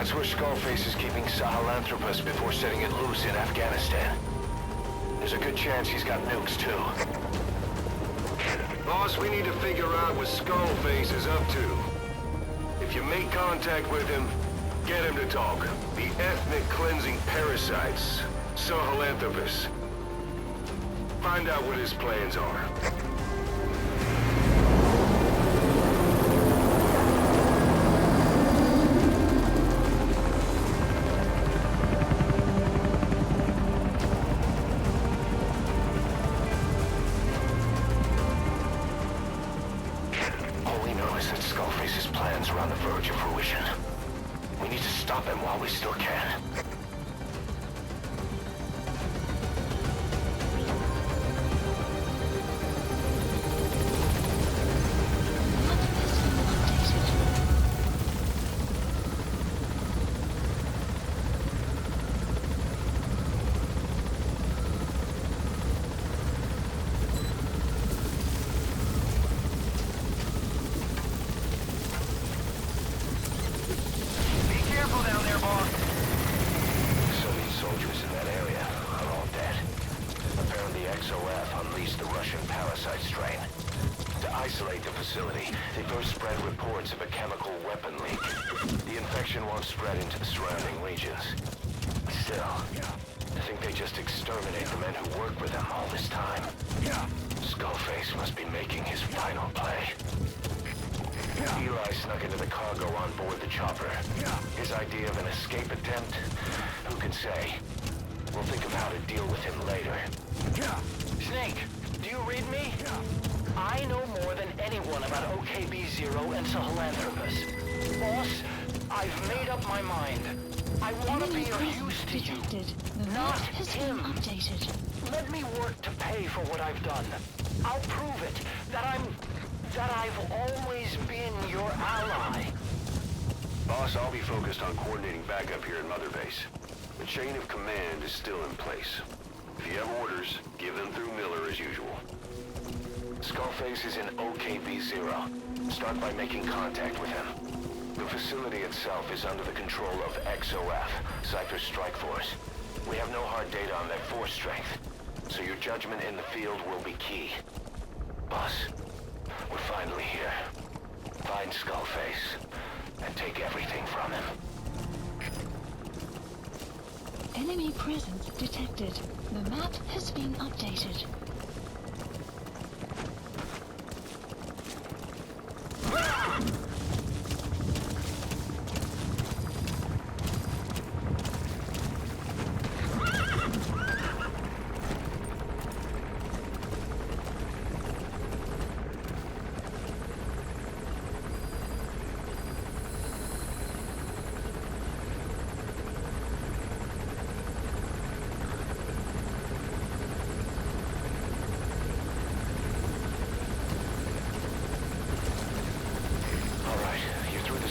That's where Skullface is keeping Sahelanthropus before setting it loose in Afghanistan. There's a good chance he's got nukes, too. Boss, we need to figure out what Skullface is up to. If you make contact with him, get him to talk. The ethnic cleansing parasites, Sahelanthropus. Find out what his plans are. All we know is that Skullface's plans are on the verge of fruition. We need to stop him while we still can. Isolate the facility. They first spread reports of a chemical weapon leak. The infection won't spread into the surrounding regions. Still, I think they just exterminate the men who worked with them all this time. Skullface must be making his final play. Eli snuck into the cargo on board the chopper. His idea of an escape attempt? Who can say? We'll think of how to deal with him later. Snake, do you read me? I know more than anyone about OKB Zero and Sahelanthropus. Boss, I've made up my mind. I want to be of use to you, not him. Let me work to pay for what I've done. I'll prove it, that I've always been your ally. Boss, I'll be focused on coordinating backup here at Mother Base. The chain of command is still in place. If you have orders, give them through Miller as usual. Skullface is in OKB Zero. Start by making contact with him. The facility itself is under the control of XOF, Cypher Strike Force. We have no hard data on their force strength, so your judgment in the field will be key. Boss, we're finally here. Find Skullface, and take everything from him. Enemy presence detected. The map has been updated.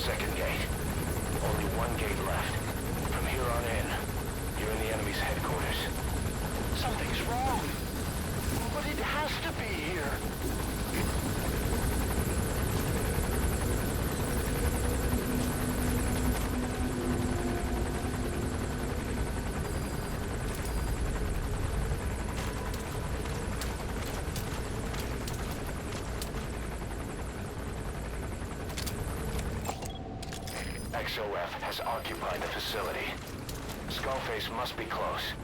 Second gate. Only one gate left. From here on in, you're in the enemy's headquarters. Something's wrong. But it has to be here. XOF has occupied the facility. Skullface must be close.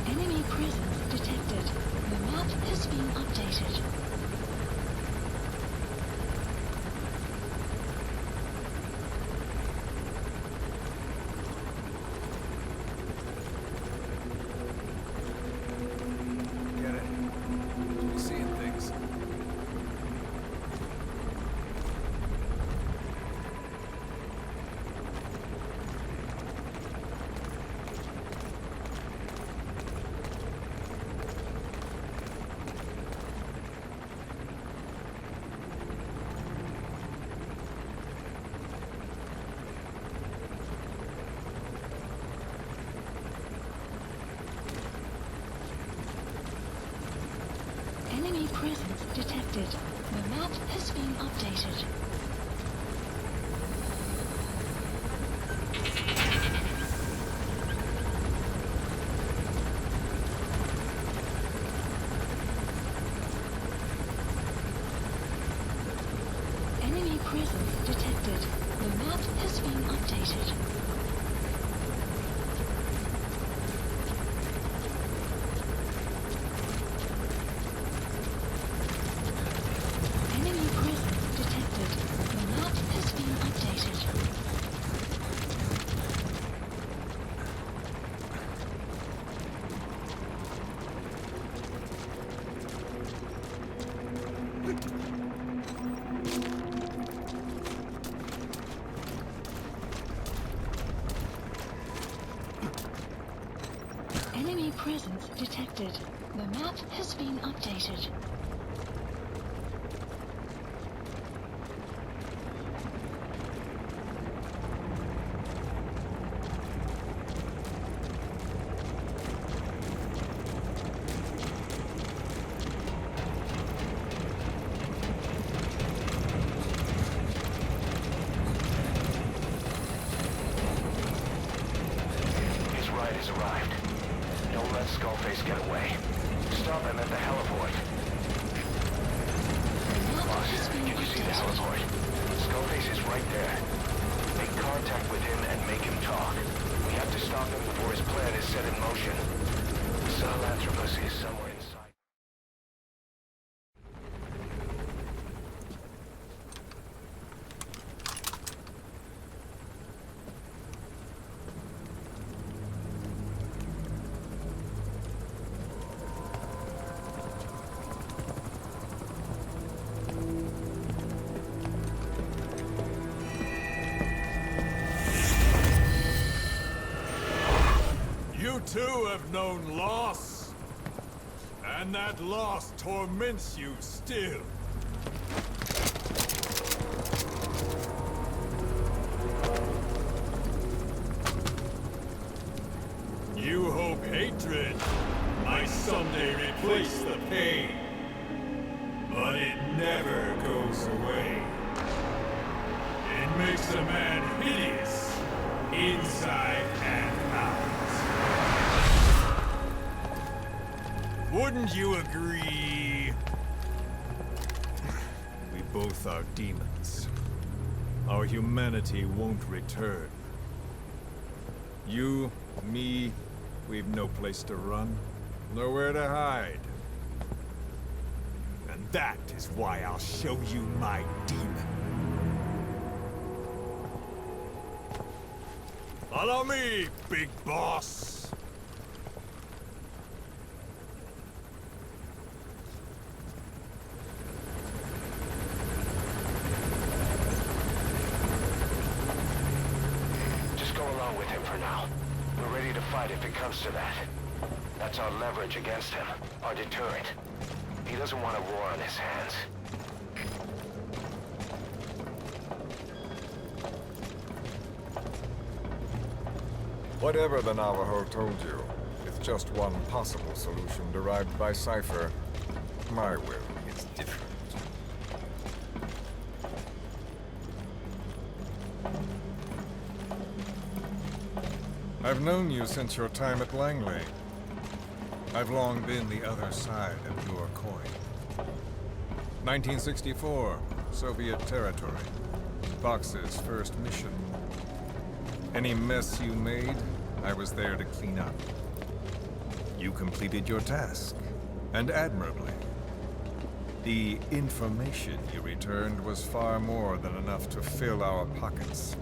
Enemy presence detected. The map has been updated. Enemy presence detected. The map has been updated. Enemy presence detected. The map has been updated. Enemy presence detected. The map has been updated. Enemy presence detected. The map has been updated. His ride has arrived. Don't let Skullface get away. Stop him at the heliport. Boss, can you see the heliport? Skullface is right there. Make contact with him and make him talk. We have to stop him before his plan is set in motion. Sahelanthropus is somewhere inside. You too have known loss, and that loss torments you still. You hope hatred might someday replace the pain, but it never goes away. It makes a man hideous, inside and out. Wouldn't you agree? We both are demons. Our humanity won't return. You, me, we've no place to run, nowhere to hide. And that is why I'll show you my demon. Follow me, big boss! With him for now. We're ready to fight if it comes to that. That's our leverage against him, our deterrent. He doesn't want a war on his hands. Whatever the Navajo told you, it's just one possible solution derived by Cypher. My will is different. I've known you since your time at Langley. I've long been the other side of your coin. 1964, Soviet territory. Fox's first mission. Any mess you made, I was there to clean up. You completed your task, and admirably. The information you returned was far more than enough to fill our pockets.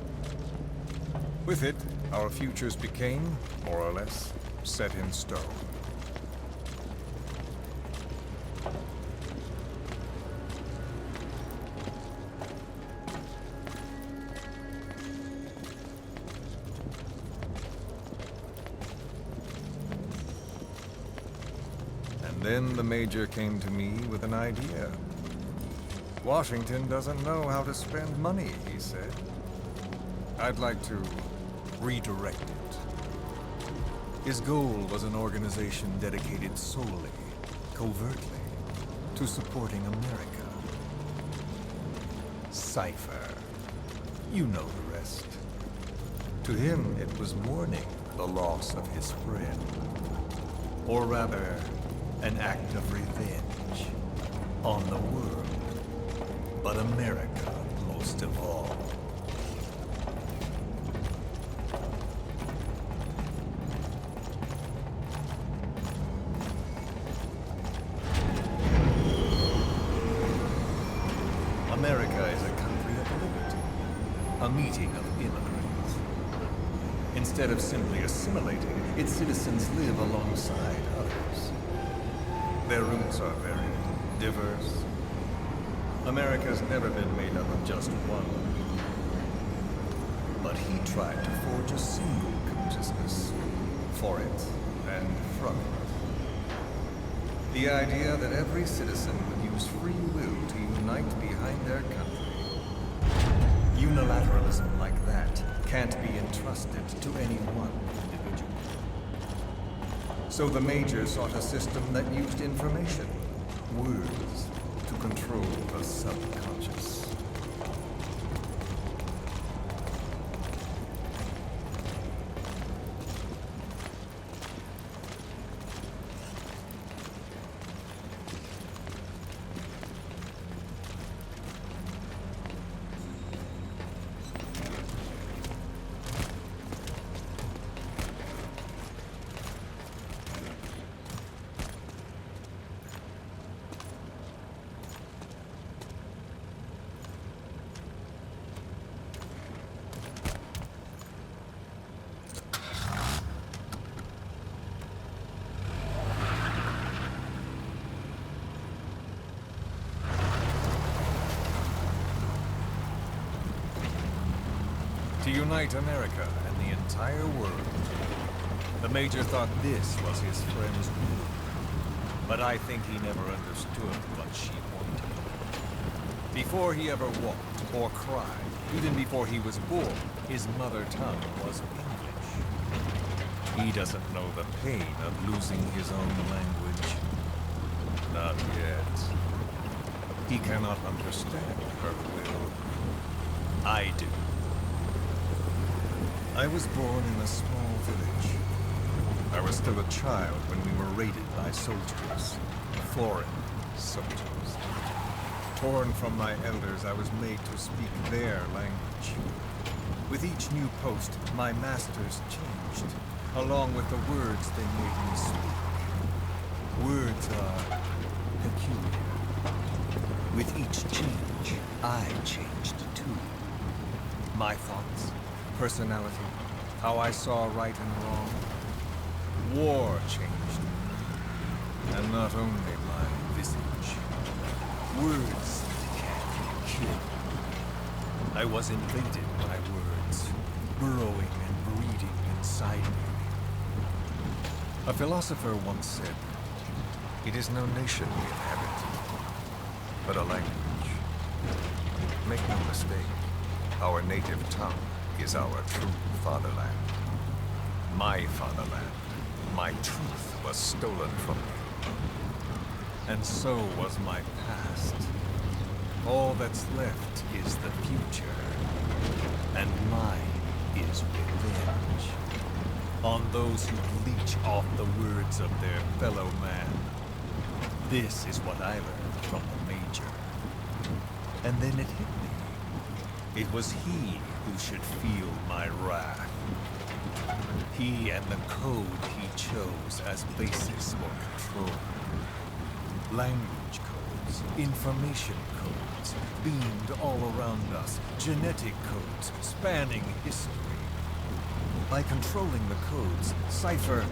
With it, our futures became, more or less, set in stone. And then the Major came to me with an idea. Washington doesn't know how to spend money, he said. I'd like to redirect it. His goal was an organization dedicated solely, covertly, to supporting America. Cypher. You know the rest. To him, it was mourning the loss of his friend. Or rather, an act of revenge on the world. But America most of all. America is a country of liberty, a meeting of immigrants. Instead of simply assimilating, its citizens live alongside others. Their roots are varied, diverse. America's never been made up of just one. But he tried to forge a single consciousness for it and from it. The idea that every citizen would use free will to unite behind their country. Unilateralism like that can't be entrusted to any one individual. So the Major sought a system that used information, words, to control the subconscious. To unite America and the entire world. The Major thought this was his friend's will. But I think he never understood what she wanted. Before he ever walked or cried, even before he was born, his mother tongue was English. He doesn't know the pain of losing his own language. Not yet. He cannot understand her will. I do. I was born in a small village. I was still a child when we were raided by soldiers. Foreign soldiers. Torn from my elders, I was made to speak their language. With each new post, my masters changed, along with the words they made me speak. Words are peculiar. With each change, I changed too. My thoughts, personality, how I saw right and wrong. War changed me. And not only my visage. Words can kill. I was invaded by words, burrowing and breeding inside me. A philosopher once said, "It is no nation we inhabit, but a language." Make no mistake, our native tongue is our true fatherland. My fatherland, my truth was stolen from me. And so was my past. All that's left is the future. And mine is revenge. On those who leech off the words of their fellow man. This is what I learned from the Major. And then it hit me. It was he who should feel my wrath. He and the code he chose as basis for control. Language codes, information codes, beamed all around us, genetic codes spanning history. By controlling the codes, Cypher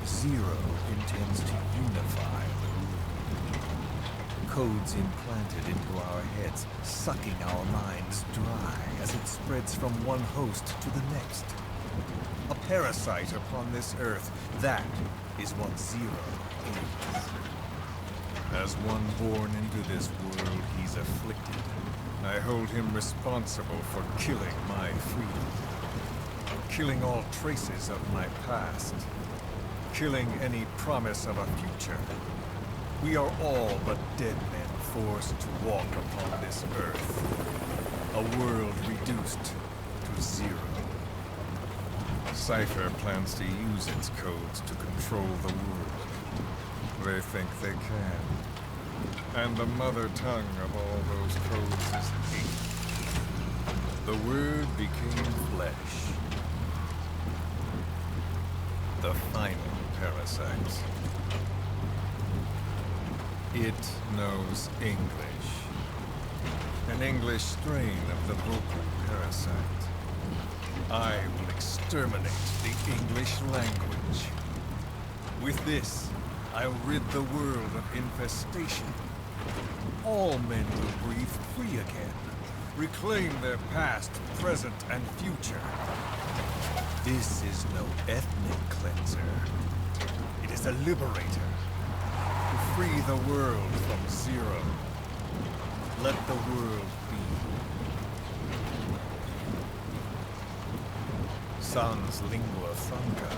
Zero intends to unify the room. Codes implanted into our heads, sucking our minds dry as it spreads from one host to the next. A parasite upon this earth, that is what Zero is. As one born into this world, he's afflicted. I hold him responsible for killing my freedom. Killing all traces of my past. Killing any promise of a future. We are all but dead men forced to walk upon this earth. A world reduced to zero. Cypher plans to use its codes to control the world. They think they can. And the mother tongue of all those codes is hate. The Word became flesh. The final parasite. It knows English. An English strain of the vocal parasite. I will exterminate the English language. With this, I'll rid the world of infestation. All men will breathe free again, reclaim their past, present, and future. This is no ethnic cleanser. It is a liberator. To free the world from zero. Let the world be. Sans lingua franca,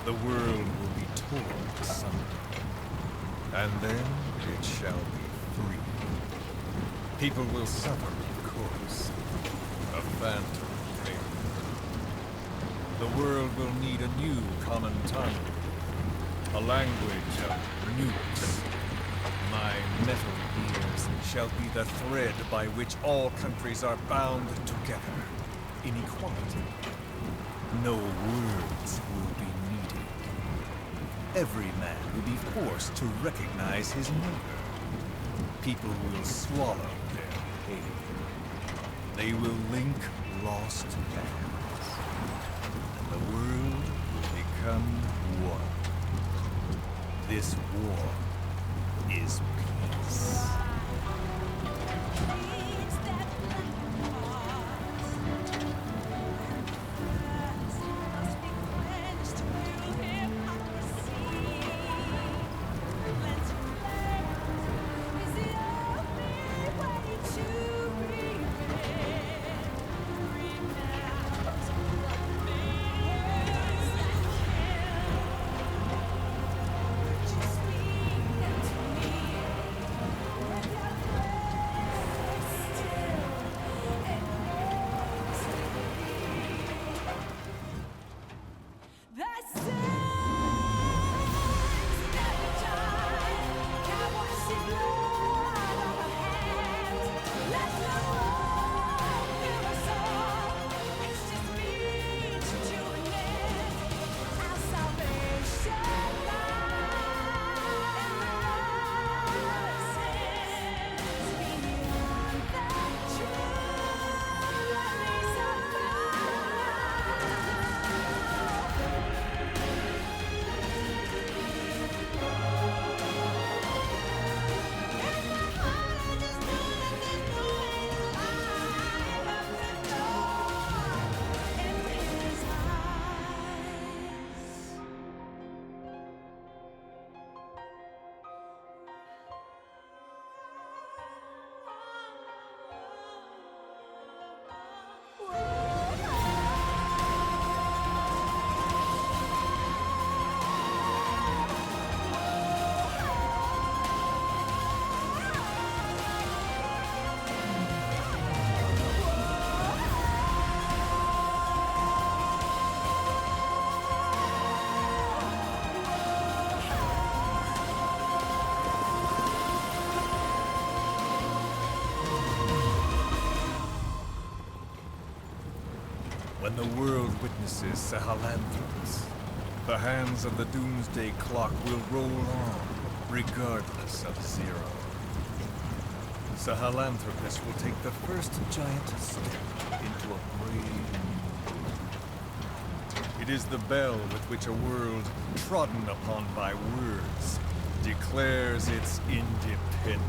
the world will be torn asunder. And then it shall be free. People will suffer, of course. A phantom pain. The world will need a new common tongue. A language of nukes. My metal ears shall be the thread by which all countries are bound together. In equality. No words will be needed. Every man will be forced to recognize his neighbor. People will swallow their pain. They will link lost hands. And the world will become one. This war is peace. When the world witnesses Sahelanthropus, the hands of the doomsday clock will roll on, regardless of zero. Sahelanthropus will take the first giant step into a brave new world. It is the bell with which a world trodden upon by words declares its independence.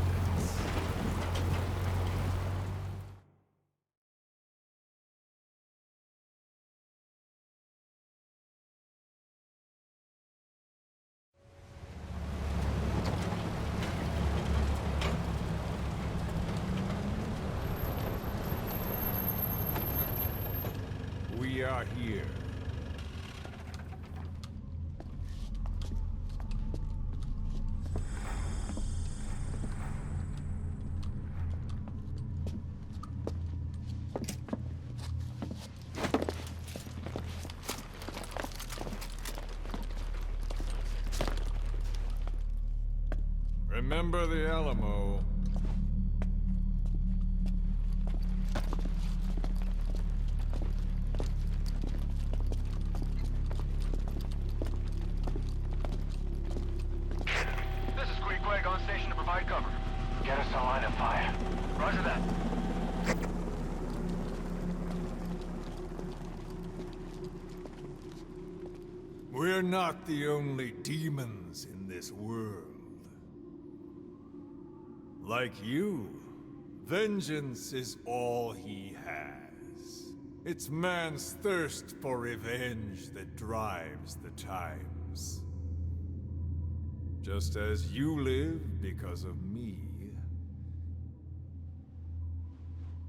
We are here. Remember the Alamo. This is Queequeg on station to provide cover. Get us a line of fire. Roger that. We're not the only demons in this world. Like you, vengeance is all he has. It's man's thirst for revenge that drives the times. Just as you live because of me,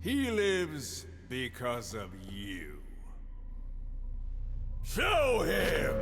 he lives because of you. Show him!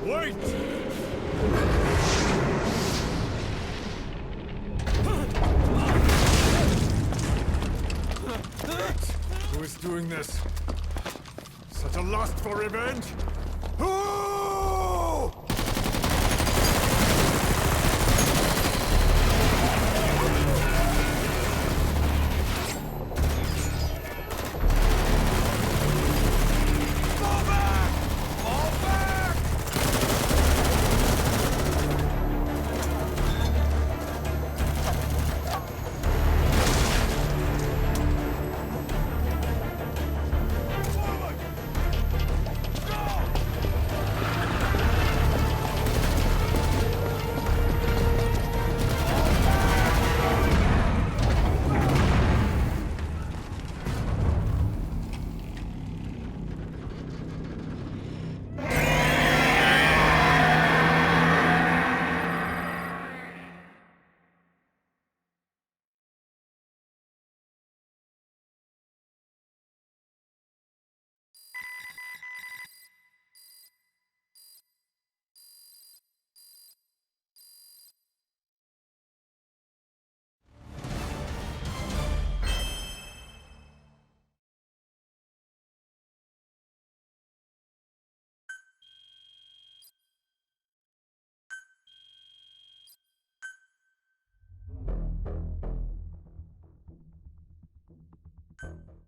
Wait! Who is doing this? Such a lust for revenge? Who?